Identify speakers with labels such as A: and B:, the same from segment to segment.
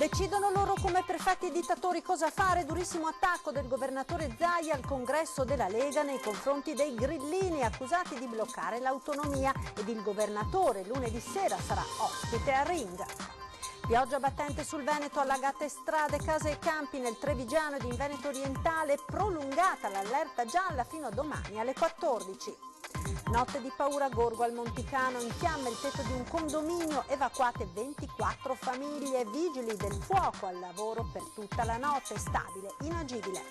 A: Decidono loro come prefetti e dittatori cosa fare. Durissimo attacco del governatore Zaia al congresso della Lega nei confronti dei grillini accusati di bloccare l'autonomia, ed il governatore lunedì sera sarà ospite a Ring. Pioggia battente sul Veneto, allagate strade, case e campi nel Trevigiano ed in Veneto orientale, prolungata l'allerta gialla fino a domani alle 14. Notte di paura a Gorgo al Monticano, in fiamme il tetto di un condominio, evacuate 24 famiglie, vigili del fuoco al lavoro per tutta la notte, stabile, inagibile.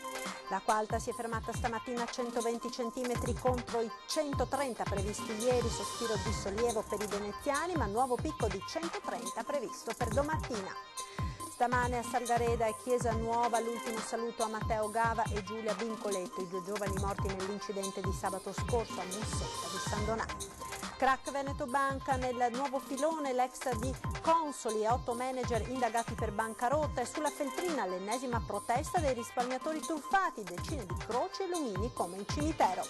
A: L'acqua alta si è fermata stamattina a 120 cm contro i 130 previsti ieri, sospiro di sollievo per i veneziani, ma nuovo picco di 130 previsto per domattina. Stamane a Salgareda e Chiesa Nuova l'ultimo saluto a Matteo Gava e Giulia Vincoletto, i 2 giovani morti nell'incidente di sabato scorso a Mussetta di San Donato. Crack Veneto Banca, nel nuovo filone l'ex di Consoli e 8 manager indagati per bancarotta, e sulla Feltrina l'ennesima protesta dei risparmiatori truffati, decine di croci e lumini come in cimitero.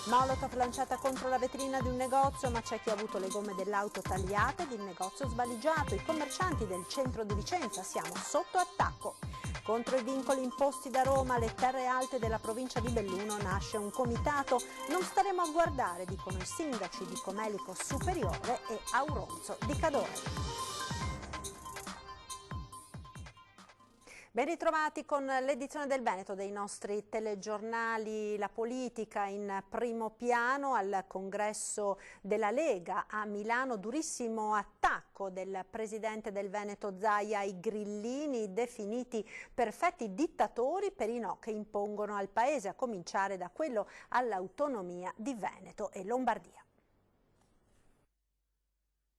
A: Molotov lanciata contro la vetrina di un negozio, ma c'è chi ha avuto le gomme dell'auto tagliate ed il negozio svaligiato. I commercianti del centro di Vicenza, siamo sotto attacco. Contro i vincoli imposti da Roma alle terre alte della provincia di Belluno nasce un comitato. Non staremo a guardare, dicono i sindaci di Comelico Superiore e Auronzo di Cadore. Ben ritrovati con l'edizione del Veneto dei nostri telegiornali. La politica in primo piano al congresso della Lega a Milano, durissimo attacco del presidente del Veneto Zaia ai grillini, definiti perfetti dittatori per i no che impongono al paese, a cominciare da quello all'autonomia di Veneto e Lombardia.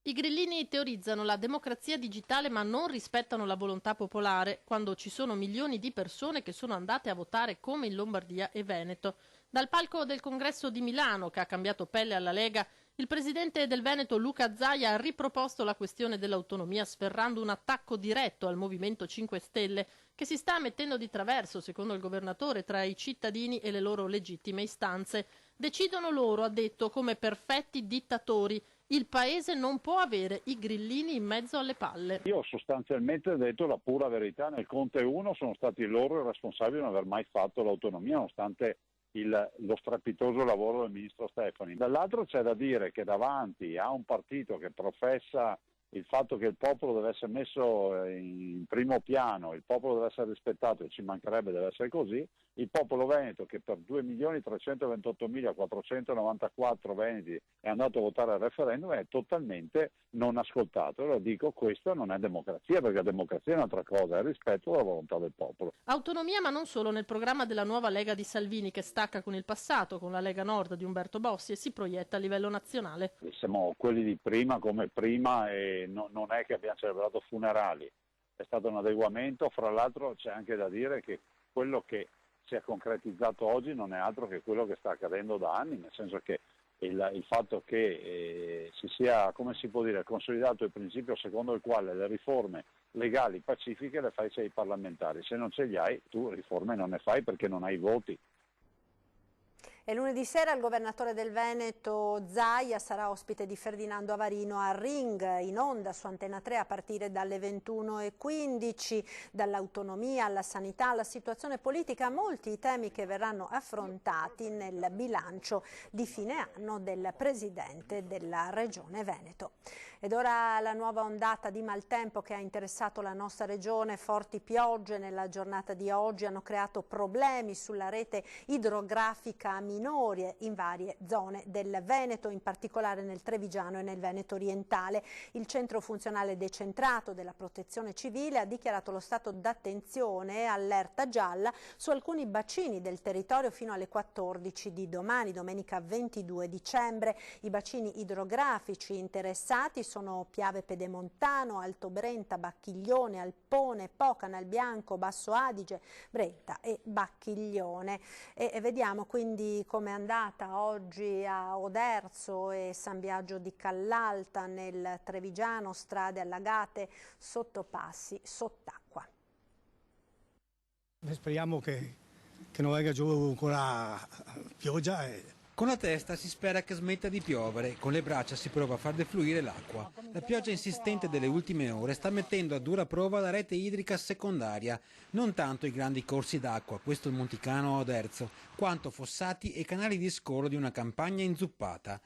B: I grillini teorizzano la democrazia digitale ma non rispettano la volontà popolare, quando ci sono milioni di persone che sono andate a votare come in Lombardia e Veneto. Dal palco del congresso di Milano, che ha cambiato pelle alla Lega, il presidente del Veneto Luca Zaia ha riproposto la questione dell'autonomia, sferrando un attacco diretto al Movimento 5 Stelle, che si sta mettendo di traverso, secondo il governatore, tra i cittadini e le loro legittime istanze. Decidono loro, ha detto, come perfetti dittatori. Il paese non può avere i grillini in mezzo alle palle.
C: Io sostanzialmente ho detto la pura verità. Nel Conte 1 sono stati loro i responsabili di non aver mai fatto l'autonomia, nonostante lo strepitoso lavoro del ministro Stefani. Dall'altro c'è da dire che davanti a un partito che professa il fatto che il popolo deve essere messo in primo piano, il popolo deve essere rispettato, e ci mancherebbe, deve essere così, il popolo veneto, che per 2.328.494 veneti è andato a votare al referendum, è totalmente non ascoltato. Allora dico, questa non è democrazia, perché la democrazia è un'altra cosa, è il rispetto della volontà del popolo.
B: Autonomia, ma non solo. Nel programma della nuova Lega di Salvini, che stacca con il passato, con la Lega Nord di Umberto Bossi, e si proietta a livello nazionale.
C: Siamo quelli di prima come prima, e non è che abbiamo celebrato funerali, è stato un adeguamento. Fra l'altro c'è anche da dire che quello che si è concretizzato oggi non è altro che quello che sta accadendo da anni, nel senso che il fatto che si sia, come si può dire, consolidato il principio secondo il quale le riforme legali pacifiche le fai se hai parlamentari, se non ce li hai tu riforme non ne fai perché non hai voti.
A: E lunedì sera il governatore del Veneto Zaia sarà ospite di Ferdinando Avarino a Ring, in onda su Antena 3 a partire dalle 21:15. Dall'autonomia alla sanità, alla situazione politica, molti i temi che verranno affrontati nel bilancio di fine anno del presidente della Regione Veneto. Ed ora la nuova ondata di maltempo che ha interessato la nostra regione. Forti piogge nella giornata di oggi hanno creato problemi sulla rete idrografica minore in varie zone del Veneto, in particolare nel Trevigiano e nel Veneto orientale. Il centro funzionale decentrato della Protezione Civile ha dichiarato lo stato d'attenzione e allerta gialla su alcuni bacini del territorio fino alle 14 di domani, domenica 22 dicembre. I bacini idrografici interessati sono Piave Pedemontano, Alto Brenta, Bacchiglione, Alpone, Po, Canalbianco, Basso Adige, Brenta e Bacchiglione. E vediamo quindi come è andata oggi a Oderzo e San Biagio di Callalta nel Trevigiano, strade allagate, sottopassi sott'acqua.
D: Speriamo che non venga giù ancora pioggia e Con la testa si spera che smetta di piovere, con le braccia si prova a far defluire l'acqua. La pioggia insistente delle ultime ore sta mettendo a dura prova la rete idrica secondaria, non tanto i grandi corsi d'acqua, questo il Monticano a Oderzo, quanto fossati e canali di scolo di una campagna inzuppata.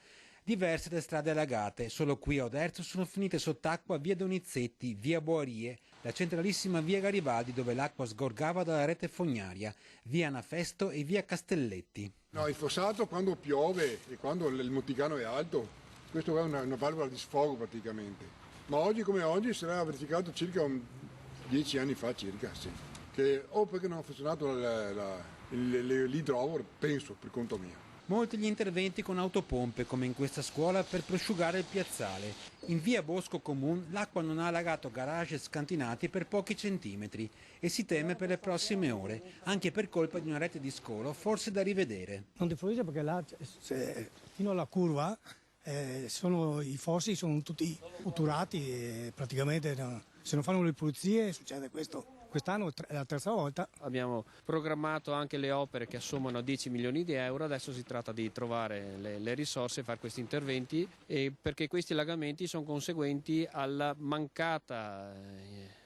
D: Diverse le strade allagate, solo qui a Oderzo sono finite sott'acqua via Donizetti, via Boarie, la centralissima via Garibaldi dove l'acqua sgorgava dalla rete fognaria, via Anafesto e via Castelletti.
E: No, il fossato quando piove e quando il Monticano è alto, questo è una valvola di sfogo praticamente. Ma oggi come oggi si era verificato circa 10 anni fa circa, sì. Che, perché non ha funzionato l'idrovoro, penso, per conto mio.
D: Molti gli interventi con autopompe, come in questa scuola, per prosciugare il piazzale. In via Bosco Comun l'acqua non ha allagato garage scantinati per pochi centimetri e si teme per le prossime ore, anche per colpa di una rete di scolo forse da rivedere.
F: Non defluisce perché là fino alla curva i fossi sono tutti otturati e praticamente se non fanno le pulizie succede questo. Quest'anno è la terza volta.
G: Abbiamo programmato anche le opere che assommano a 10 milioni di euro, adesso si tratta di trovare le risorse e fare questi interventi perché questi allagamenti sono conseguenti alla mancata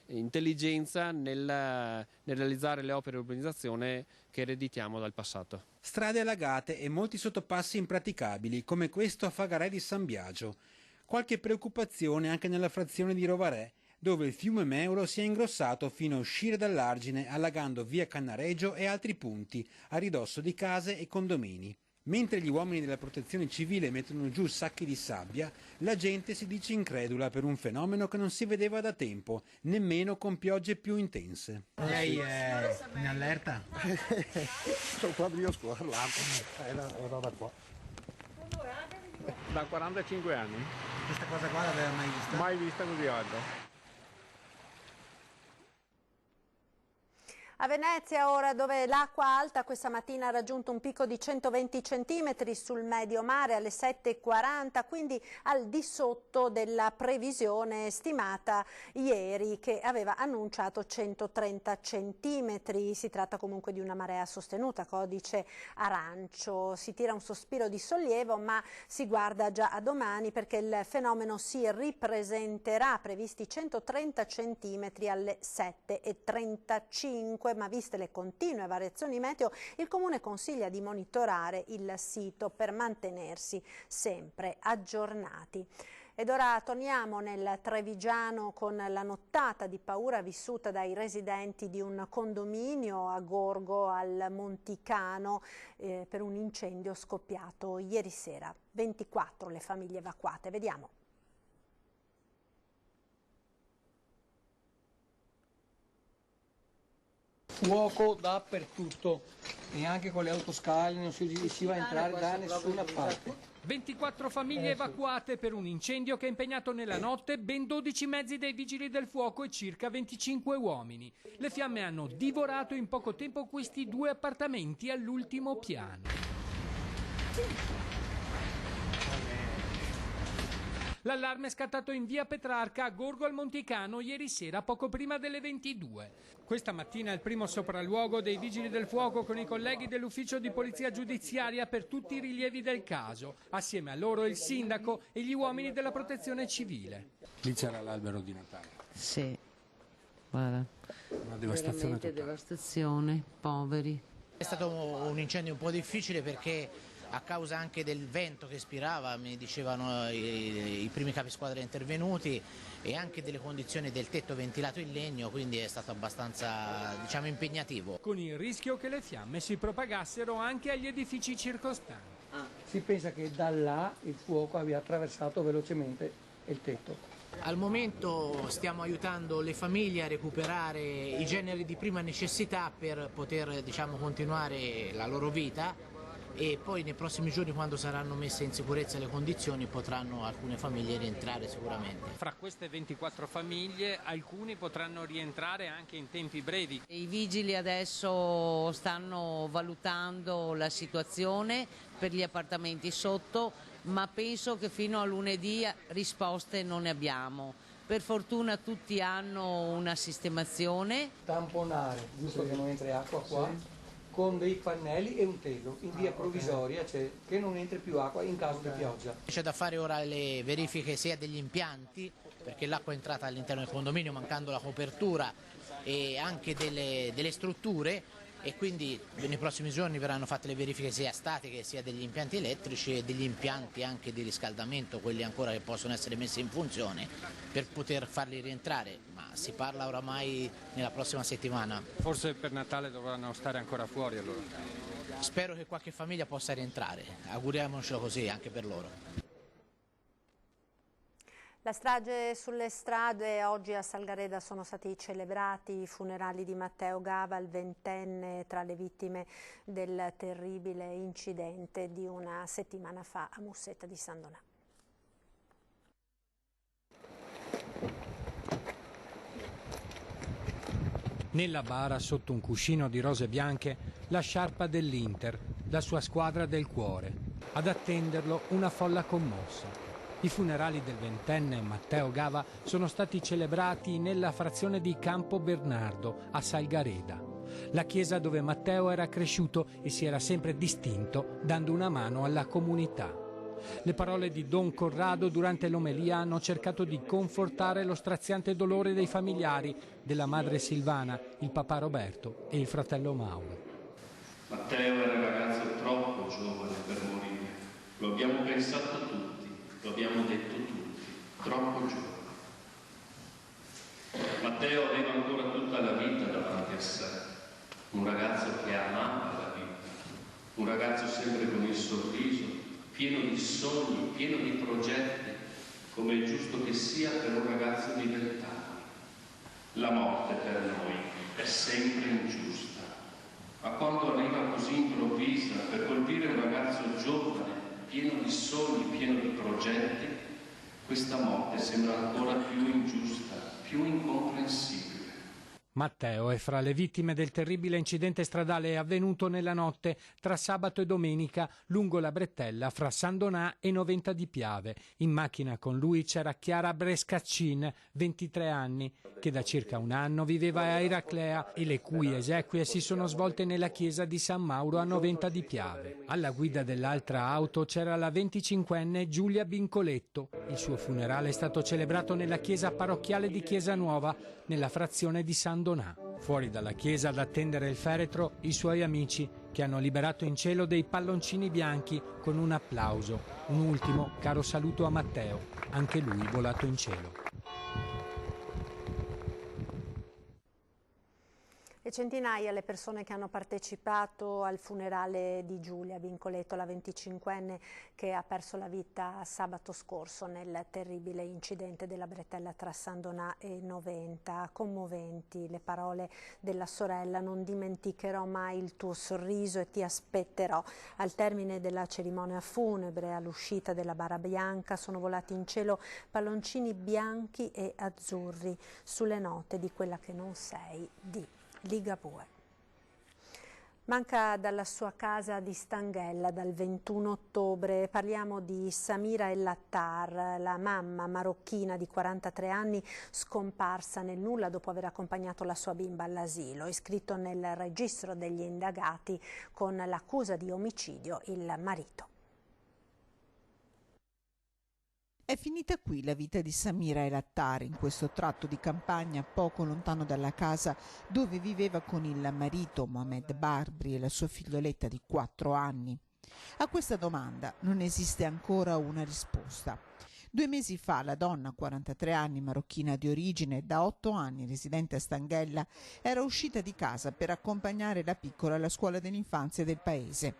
G: intelligenza nel realizzare le opere di urbanizzazione che ereditiamo dal passato.
D: Strade allagate e molti sottopassi impraticabili, come questo a Fagarè di San Biagio. Qualche preoccupazione anche nella frazione di Rovarè, dove il fiume Meuro si è ingrossato fino a uscire dall'argine, allagando via Cannaregio e altri punti, a ridosso di case e condomini. Mentre gli uomini della protezione civile mettono giù sacchi di sabbia, la gente si dice incredula per un fenomeno che non si vedeva da tempo, nemmeno con piogge più intense. Lei è in allerta?
E: Sono quando io a scuola, ero da qua.
H: Da 45 anni.
D: Questa cosa qua l'aveva mai vista?
H: Mai vista così alta.
A: A Venezia ora, dove l'acqua alta questa mattina ha raggiunto un picco di 120 centimetri sul medio mare alle 7:40, quindi al di sotto della previsione stimata ieri che aveva annunciato 130 centimetri. Si tratta comunque di una marea sostenuta, codice arancio. Si tira un sospiro di sollievo, ma si guarda già a domani perché il fenomeno si ripresenterà, previsti 130 centimetri alle 7:35. Ma viste le continue variazioni meteo, il Comune consiglia di monitorare il sito per mantenersi sempre aggiornati. Ed ora torniamo nel Trevigiano con la nottata di paura vissuta dai residenti di un condominio a Gorgo al Monticano per un incendio scoppiato ieri sera. 24 le famiglie evacuate. Vediamo.
I: Fuoco dappertutto e anche con le autoscale non si riusciva a entrare da nessuna parte.
J: 24 famiglie evacuate per un incendio che ha impegnato nella notte ben 12 mezzi dei vigili del fuoco e circa 25 uomini. Le fiamme hanno divorato in poco tempo questi 2 appartamenti all'ultimo piano. L'allarme è scattato in via Petrarca a Gorgo al Monticano ieri sera poco prima delle 22. Questa mattina il primo sopralluogo dei vigili del fuoco con i colleghi dell'ufficio di polizia giudiziaria per tutti i rilievi del caso. Assieme a loro il sindaco e gli uomini della protezione civile.
K: Lì c'era l'albero di Natale.
L: Sì, guarda,
K: una devastazione totale.
L: Devastazione, poveri.
M: È stato un incendio un po' difficile perché a causa anche del vento che spirava, mi dicevano i primi capisquadra intervenuti, e anche delle condizioni del tetto ventilato in legno, quindi è stato abbastanza, impegnativo.
J: Con il rischio che le fiamme si propagassero anche agli edifici circostanti.
I: Si pensa che da là il fuoco abbia attraversato velocemente il tetto.
M: Al momento stiamo aiutando le famiglie a recuperare i generi di prima necessità per poter continuare la loro vita, e poi nei prossimi giorni, quando saranno messe in sicurezza le condizioni, potranno alcune famiglie rientrare sicuramente.
J: Fra queste 24 famiglie alcuni potranno rientrare anche in tempi brevi.
L: I vigili adesso stanno valutando la situazione per gli appartamenti sotto, ma penso che fino a lunedì risposte non ne abbiamo. Per fortuna tutti hanno una sistemazione.
I: Tamponare, giusto che non entri acqua qua. Sì. con dei pannelli e un telo in via provvisoria, cioè che non entri più acqua in caso di pioggia.
M: C'è da fare ora le verifiche sia degli impianti, perché l'acqua è entrata all'interno del condominio mancando la copertura, e anche delle strutture, e quindi nei prossimi giorni verranno fatte le verifiche sia statiche sia degli impianti elettrici e degli impianti anche di riscaldamento, quelli ancora che possono essere messi in funzione per poter farli rientrare, ma si parla oramai nella prossima settimana.
H: Forse per Natale dovranno stare ancora fuori allora.
M: Spero che qualche famiglia possa rientrare, auguriamocelo così anche per loro.
A: La strage sulle strade, oggi a Salgareda sono stati celebrati i funerali di Matteo Gava, il 20enne tra le vittime del terribile incidente di una settimana fa a Mussetta di San Donà.
J: Nella bara, sotto un cuscino di rose bianche, la sciarpa dell'Inter, la sua squadra del cuore. Ad attenderlo una folla commossa. I funerali del 20enne Matteo Gava sono stati celebrati nella frazione di Campo Bernardo, a Salgareda, la chiesa dove Matteo era cresciuto e si era sempre distinto dando una mano alla comunità. Le parole di Don Corrado durante l'omelia hanno cercato di confortare lo straziante dolore dei familiari, della madre Silvana, il papà Roberto e il fratello Mauro.
N: Matteo era un ragazzo troppo giovane per morire, lo abbiamo pensato tutti. Lo abbiamo detto tutti, troppo giovane. Matteo aveva ancora tutta la vita davanti a sé, un ragazzo che amava la vita, un ragazzo sempre con il sorriso, pieno di sogni, pieno di progetti, come è giusto che sia per un ragazzo di 20 anni. La morte per noi è sempre ingiusta, ma quando arriva così improvvisa per colpire un ragazzo giovane, pieno di sogni, pieno di progetti, questa morte sembra ancora più ingiusta, più incomprensibile.
J: Matteo è fra le vittime del terribile incidente stradale avvenuto nella notte tra sabato e domenica lungo la Brettella fra San Donà e Noventa di Piave. In macchina con lui c'era Chiara Brescaccin, 23 anni, che da circa un anno viveva a Eraclea e le cui esequie si sono svolte nella chiesa di San Mauro a Noventa di Piave. Alla guida dell'altra auto c'era la 25enne Giulia Bincoletto. Il suo funerale è stato celebrato nella chiesa parrocchiale di Chiesa Nuova, nella frazione di San Donà. Fuori dalla chiesa ad attendere il feretro i suoi amici, che hanno liberato in cielo dei palloncini bianchi con un applauso. Un ultimo caro saluto a Matteo, anche lui volato in cielo.
A: E centinaia le persone che hanno partecipato al funerale di Giulia Bincoletto, la 25enne che ha perso la vita sabato scorso nel terribile incidente della Brettella tra San Donà e Noventa. Commoventi le parole della sorella: non dimenticherò mai il tuo sorriso e ti aspetterò. Al termine della cerimonia funebre, all'uscita della bara bianca, sono volati in cielo palloncini bianchi e azzurri sulle note di Quella che non sei di Ligabue. Manca dalla sua casa di Stanghella dal 21 ottobre. Parliamo di Samira El Attar, la mamma marocchina di 43 anni scomparsa nel nulla dopo aver accompagnato la sua bimba all'asilo. Iscritto nel registro degli indagati con l'accusa di omicidio il marito.
O: È finita qui la vita di Samira El Attar, in questo tratto di campagna poco lontano dalla casa dove viveva con il marito Mohamed Barbri e la sua figlioletta di 4 anni. A questa domanda non esiste ancora una risposta. 2 mesi fa la donna, 43 anni, marocchina di origine, da 8 anni residente a Stanghella, era uscita di casa per accompagnare la piccola alla scuola dell'infanzia del paese.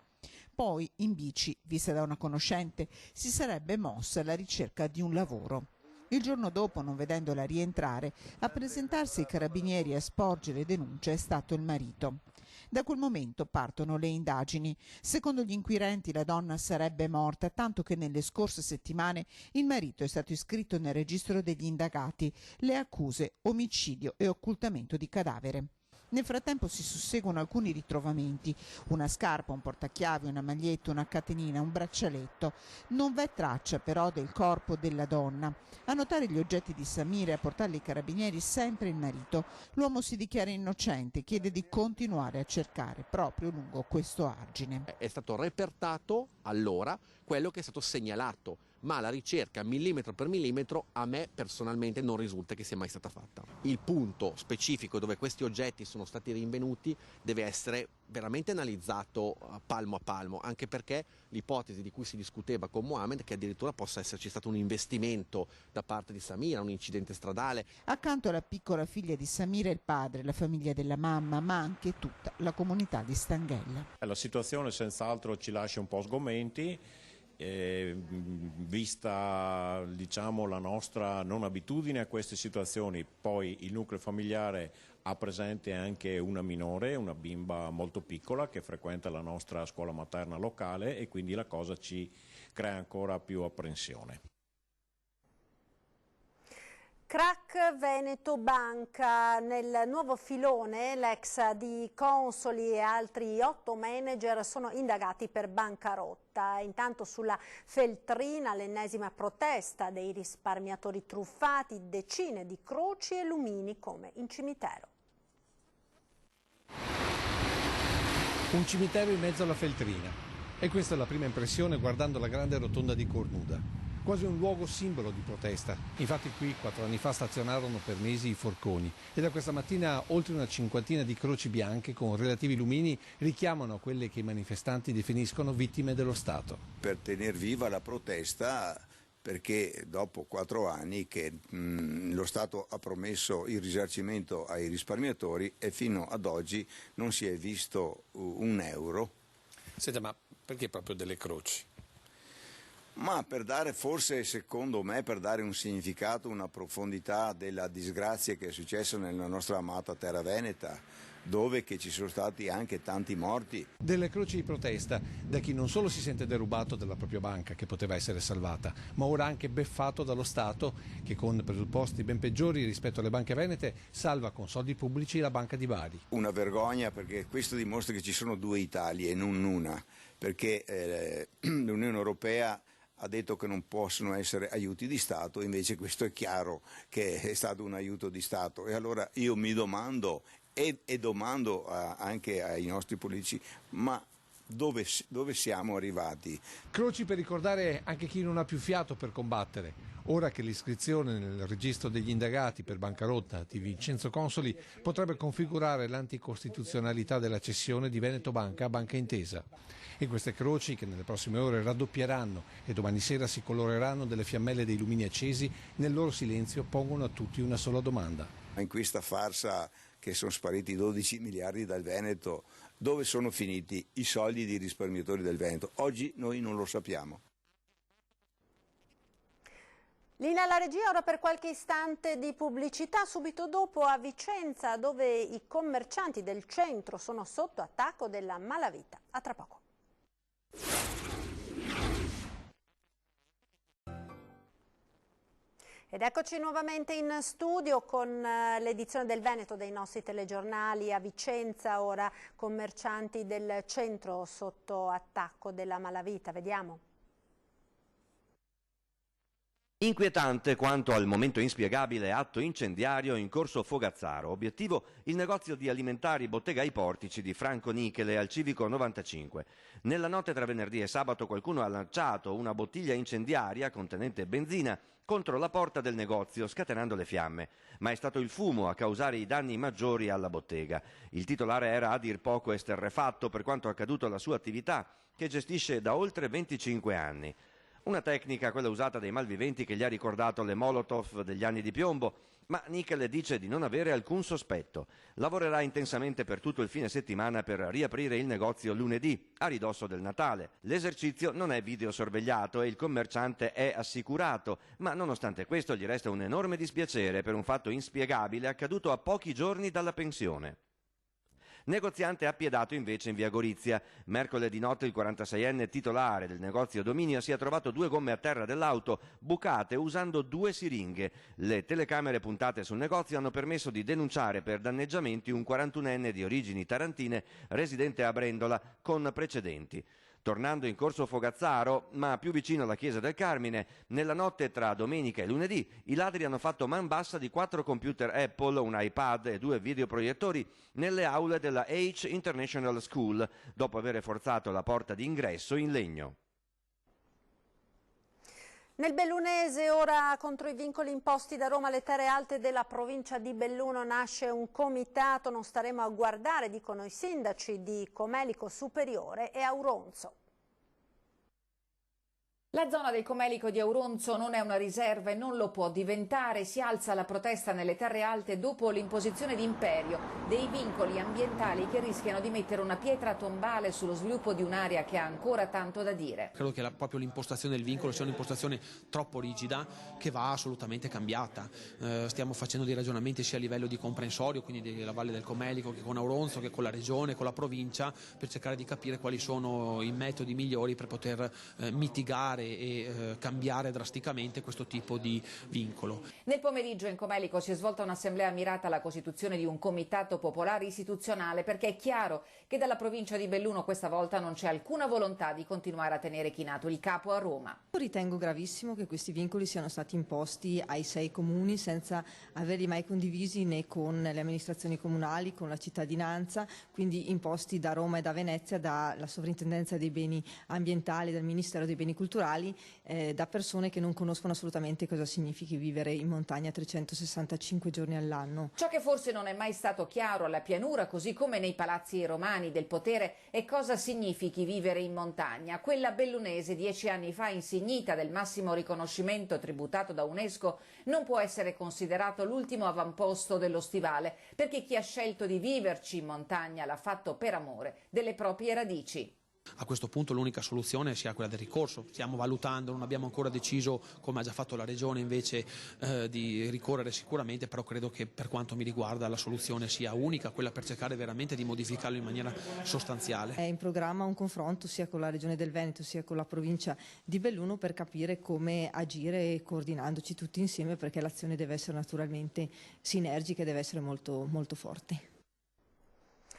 O: Poi, in bici, vista da una conoscente, si sarebbe mossa alla ricerca di un lavoro. Il giorno dopo, non vedendola rientrare, a presentarsi ai carabinieri e a sporgere denuncia è stato il marito. Da quel momento partono le indagini. Secondo gli inquirenti la donna sarebbe morta, tanto che nelle scorse settimane il marito è stato iscritto nel registro degli indagati. Le accuse: omicidio e occultamento di cadavere. Nel frattempo si susseguono alcuni ritrovamenti, una scarpa, un portachiavi, una maglietta, una catenina, un braccialetto. Non v'è traccia però del corpo della donna. A notare gli oggetti di Samira e a portarli ai carabinieri sempre il marito. L'uomo si dichiara innocente, chiede di continuare a cercare proprio lungo questo argine.
P: È stato repertato allora quello che è stato segnalato, ma la ricerca millimetro per millimetro a me personalmente non risulta che sia mai stata fatta. Il punto specifico dove questi oggetti sono stati rinvenuti deve essere veramente analizzato palmo a palmo, anche perché l'ipotesi di cui si discuteva con Mohamed è che addirittura possa esserci stato un investimento da parte di Samira, un incidente stradale.
O: Accanto alla piccola figlia di Samira il padre, la famiglia della mamma, ma anche tutta la comunità di Stanghella.
Q: La situazione senz'altro ci lascia un po' sgomenti. Vista diciamo la nostra non abitudine a queste situazioni, poi il nucleo familiare ha presente anche una minore, una bimba molto piccola che frequenta la nostra scuola materna locale e quindi la cosa ci crea ancora più apprensione.
A: Crack Veneto Banca. Nel nuovo filone l'ex di Consoli e altri 8 manager sono indagati per bancarotta. Intanto sulla Feltrina l'ennesima protesta dei risparmiatori truffati, decine di croci e lumini come in cimitero.
R: Un cimitero in mezzo alla Feltrina. E questa è la prima impressione guardando la grande rotonda di Cornuda. Quasi un luogo simbolo di protesta. Infatti qui 4 anni fa stazionarono per mesi i forconi e da questa mattina oltre una cinquantina di croci bianche con relativi lumini richiamano quelle che i manifestanti definiscono vittime dello Stato.
S: Per tener viva la protesta, perché dopo 4 anni che lo Stato ha promesso il risarcimento ai risparmiatori e fino ad oggi non si è visto un euro.
R: Senta, ma perché proprio delle croci?
S: Ma per dare, forse secondo me, per dare un significato, una profondità della disgrazia che è successa nella nostra amata terra veneta, dove che ci sono stati anche tanti morti.
R: Delle croci di protesta da chi non solo si sente derubato della propria banca, che poteva essere salvata, ma ora anche beffato dallo Stato, che con presupposti ben peggiori rispetto alle banche venete salva con soldi pubblici la banca di Bari.
S: Una vergogna, perché questo dimostra che ci sono 2 Italie e non una, perché l'Unione Europea ha detto che non possono essere aiuti di Stato, invece questo è chiaro che è stato un aiuto di Stato. E allora io mi domando e domando anche ai nostri politici, ma dove siamo arrivati?
R: Croci per ricordare anche chi non ha più fiato per combattere. Ora che l'iscrizione nel registro degli indagati per bancarotta di Vincenzo Consoli potrebbe configurare l'anticostituzionalità della cessione di Veneto Banca a Banca Intesa. E queste croci, che nelle prossime ore raddoppieranno e domani sera si coloreranno delle fiammelle dei lumini accesi, nel loro silenzio pongono a tutti una sola domanda.
S: In questa farsa che sono spariti 12 miliardi dal Veneto, dove sono finiti i soldi dei risparmiatori del Veneto? Oggi noi non lo sappiamo.
A: Linea alla regia, ora per qualche istante di pubblicità, subito dopo a Vicenza, dove i commercianti del centro sono sotto attacco della malavita. A tra poco. Ed eccoci nuovamente in studio con l'edizione del Veneto dei nostri telegiornali. A Vicenza ora commercianti del centro sotto attacco della malavita. Vediamo.
T: Inquietante quanto al momento inspiegabile atto incendiario in corso Fogazzaro. Obiettivo il negozio di alimentari Bottega ai Portici di Franco Nichele al Civico 95. Nella notte tra venerdì e sabato qualcuno ha lanciato una bottiglia incendiaria contenente benzina contro la porta del negozio, scatenando le fiamme. Ma è stato il fumo a causare i danni maggiori alla bottega. Il titolare era a dir poco esterrefatto per quanto accaduto alla sua attività, che gestisce da oltre 25 anni. Una tecnica, quella usata dai malviventi, che gli ha ricordato le Molotov degli anni di piombo, ma Nichele dice di non avere alcun sospetto. Lavorerà intensamente per tutto il fine settimana per riaprire il negozio lunedì, a ridosso del Natale. L'esercizio non è videosorvegliato e il commerciante è assicurato, ma nonostante questo gli resta un enorme dispiacere per un fatto inspiegabile accaduto a pochi giorni dalla pensione. Negoziante appiedato invece in via Gorizia. Mercoledì notte il 46enne titolare del negozio Dominia si è trovato 2 gomme a terra dell'auto bucate usando 2 siringhe. Le telecamere puntate sul negozio hanno permesso di denunciare per danneggiamenti un 41enne di origini tarantine residente a Brendola con precedenti. Tornando in corso Fogazzaro, ma più vicino alla chiesa del Carmine, nella notte tra domenica e lunedì i ladri hanno fatto man bassa di 4 computer Apple, un iPad e 2 videoproiettori nelle aule della H International School, dopo aver forzato la porta d'ingresso in legno.
A: Nel bellunese, ora contro i vincoli imposti da Roma alle terre alte della provincia di Belluno, nasce un comitato. Non staremo a guardare, dicono i sindaci di Comelico Superiore e Auronzo.
U: La zona del Comelico di Auronzo non è una riserva e non lo può diventare. Si alza la protesta nelle terre alte dopo l'imposizione d'imperio dei vincoli ambientali che rischiano di mettere una pietra tombale sullo sviluppo di un'area che ha ancora tanto da dire.
V: Credo che proprio l'impostazione del vincolo sia un'impostazione troppo rigida che va assolutamente cambiata. Stiamo facendo dei ragionamenti sia a livello di comprensorio, quindi della Valle del Comelico, che con Auronzo, che con la regione, con la provincia, per cercare di capire quali sono i metodi migliori per poter mitigare e cambiare drasticamente questo tipo di vincolo.
U: Nel pomeriggio in Comelico si è svolta un'assemblea mirata alla costituzione di un comitato popolare istituzionale, perché è chiaro che dalla provincia di Belluno questa volta non c'è alcuna volontà di continuare a tenere chinato il capo a Roma.
W: Ritengo gravissimo che questi vincoli siano stati imposti ai 6 comuni senza averli mai condivisi né con le amministrazioni comunali, con la cittadinanza, quindi imposti da Roma e da Venezia, dalla Sovrintendenza dei Beni Ambientali, dal Ministero dei Beni Culturali, da persone che non conoscono assolutamente cosa significhi vivere in montagna 365 giorni all'anno.
U: Ciò che forse non è mai stato chiaro alla pianura, così come nei palazzi romani del potere, è cosa significhi vivere in montagna. Quella bellunese, 10 anni fa insignita del massimo riconoscimento tributato da UNESCO, non può essere considerato l'ultimo avamposto dello stivale, perché chi ha scelto di viverci in montagna l'ha fatto per amore delle proprie radici.
V: A questo punto l'unica soluzione sia quella del ricorso. Stiamo valutando, non abbiamo ancora deciso, come ha già fatto la Regione invece, di ricorrere sicuramente, però credo che per quanto mi riguarda la soluzione sia unica, quella per cercare veramente di modificarlo in maniera sostanziale.
W: È in programma un confronto sia con la Regione del Veneto sia con la provincia di Belluno per capire come agire coordinandoci tutti insieme, perché l'azione deve essere naturalmente sinergica e deve essere molto, molto forte.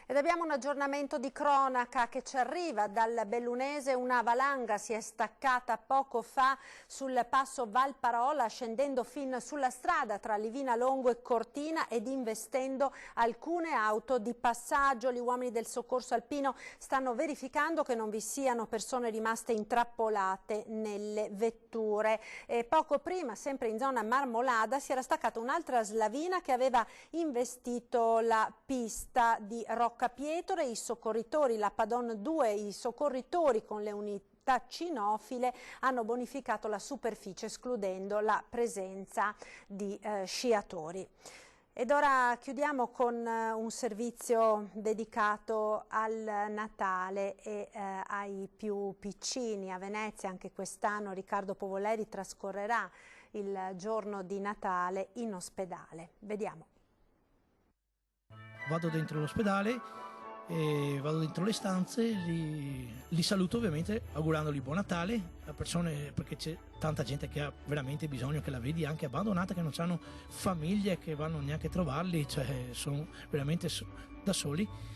A: Ed abbiamo un aggiornamento di cronaca che ci arriva dal bellunese. Una valanga si è staccata poco fa sul passo Valparola, scendendo fin sulla strada tra Livina Longo e Cortina ed investendo alcune auto di passaggio. Gli uomini del soccorso alpino stanno verificando che non vi siano persone rimaste intrappolate nelle vetture. Poco prima, sempre in zona Marmolada, si era staccata un'altra slavina che aveva investito la pista di Roccapietro e i soccorritori, la Padon 2, i soccorritori con le unità cinofile hanno bonificato la superficie escludendo la presenza di sciatori. Ed ora chiudiamo con un servizio dedicato al Natale e ai più piccini. A Venezia anche quest'anno Riccardo Povoleri trascorrerà il giorno di Natale in ospedale. Vediamo.
X: Vado dentro l'ospedale, vado dentro le stanze, li saluto ovviamente augurandogli buon Natale a persone, perché c'è tanta gente che ha veramente bisogno, che la vedi anche abbandonata, che non hanno famiglie, che vanno neanche a trovarli, cioè sono veramente da soli.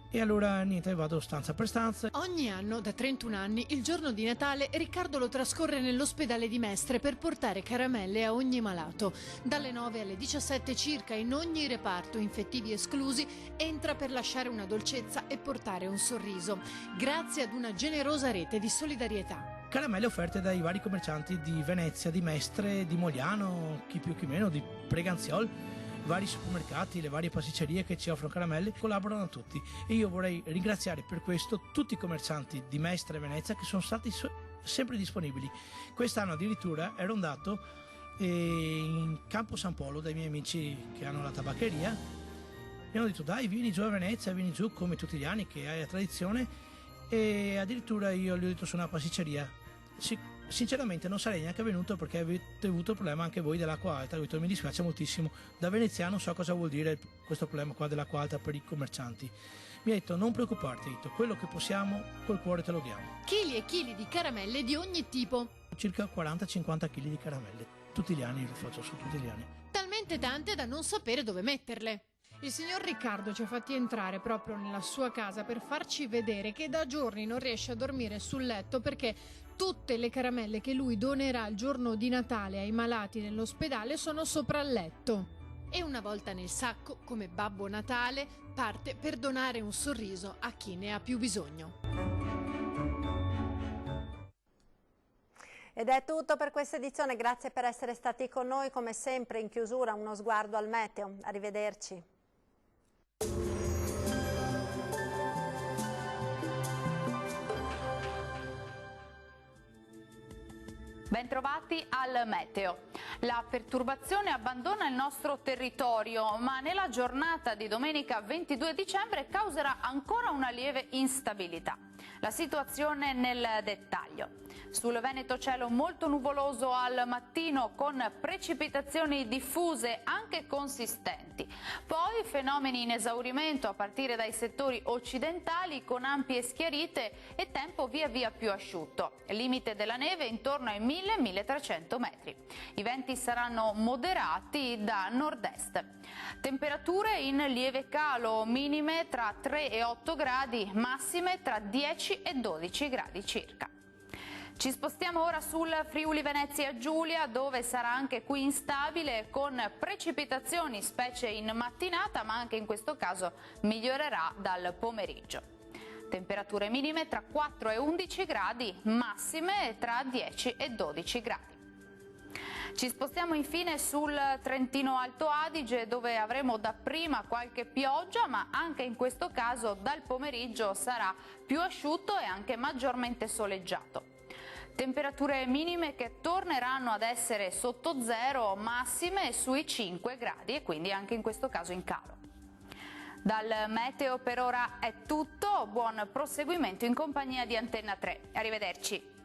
X: E allora niente, vado stanza per stanza.
Y: Ogni anno, da 31 anni, il giorno di Natale Riccardo lo trascorre nell'ospedale di Mestre per portare caramelle a ogni malato. Dalle 9 alle 17 circa, in ogni reparto, infettivi esclusi, entra per lasciare una dolcezza e portare un sorriso, grazie ad una generosa rete di solidarietà.
X: Caramelle offerte dai vari commercianti di Venezia, di Mestre, di Mogliano, chi più chi meno, di Preganziol, vari supermercati, le varie pasticcerie che ci offrono caramelle, collaborano tutti. E io vorrei ringraziare per questo tutti i commercianti di Mestre e Venezia che sono stati sempre disponibili. Quest'anno addirittura ero andato in Campo San Polo dai miei amici che hanno la tabaccheria e hanno detto dai, vieni giù a Venezia, vieni giù come tutti gli anni che hai la tradizione, e addirittura io gli ho detto su una pasticceria. Sì, sinceramente non sarei neanche venuto perché avete avuto il problema anche voi dell'acqua alta. Ho detto, mi dispiace moltissimo, da veneziano so cosa vuol dire questo problema qua dell'acqua alta per i commercianti. Mi ha detto non preoccuparti, detto, quello che possiamo col cuore te lo diamo.
Y: Chili e chili di caramelle di ogni tipo.
X: Circa 40-50 kg di caramelle, tutti gli anni lo faccio su, tutti gli anni.
Y: Talmente tante da non sapere dove metterle. Il signor Riccardo ci ha fatti entrare proprio nella sua casa per farci vedere che da giorni non riesce a dormire sul letto perché tutte le caramelle che lui donerà il giorno di Natale ai malati nell'ospedale sono sopra il letto. E una volta nel sacco, come Babbo Natale, parte per donare un sorriso a chi ne ha più bisogno.
A: Ed è tutto per questa edizione, grazie per essere stati con noi. Come sempre in chiusura uno sguardo al meteo. Arrivederci.
B: Bentrovati al meteo. La perturbazione abbandona il nostro territorio, ma nella giornata di domenica 22 dicembre causerà ancora una lieve instabilità. La situazione nel dettaglio. Sul Veneto cielo molto nuvoloso al mattino con precipitazioni diffuse anche consistenti. Poi fenomeni in esaurimento a partire dai settori occidentali con ampie schiarite e tempo via via più asciutto. Limite della neve intorno ai 1000-1300 metri. I venti saranno moderati da nord-est. Temperature in lieve calo, minime tra 3 e 8 gradi, massime tra 10 e 12 gradi circa. Ci spostiamo ora sul Friuli Venezia Giulia, dove sarà anche qui instabile con precipitazioni specie in mattinata, ma anche in questo caso migliorerà dal pomeriggio. Temperature minime tra 4 e 11 gradi, massime tra 10 e 12 gradi. Ci spostiamo infine sul Trentino Alto Adige, dove avremo dapprima qualche pioggia, ma anche in questo caso dal pomeriggio sarà più asciutto e anche maggiormente soleggiato. Temperature minime che torneranno ad essere sotto zero, massime sui 5 gradi e quindi anche in questo caso in calo. Dal meteo per ora è tutto, buon proseguimento in compagnia di Antenna 3. Arrivederci.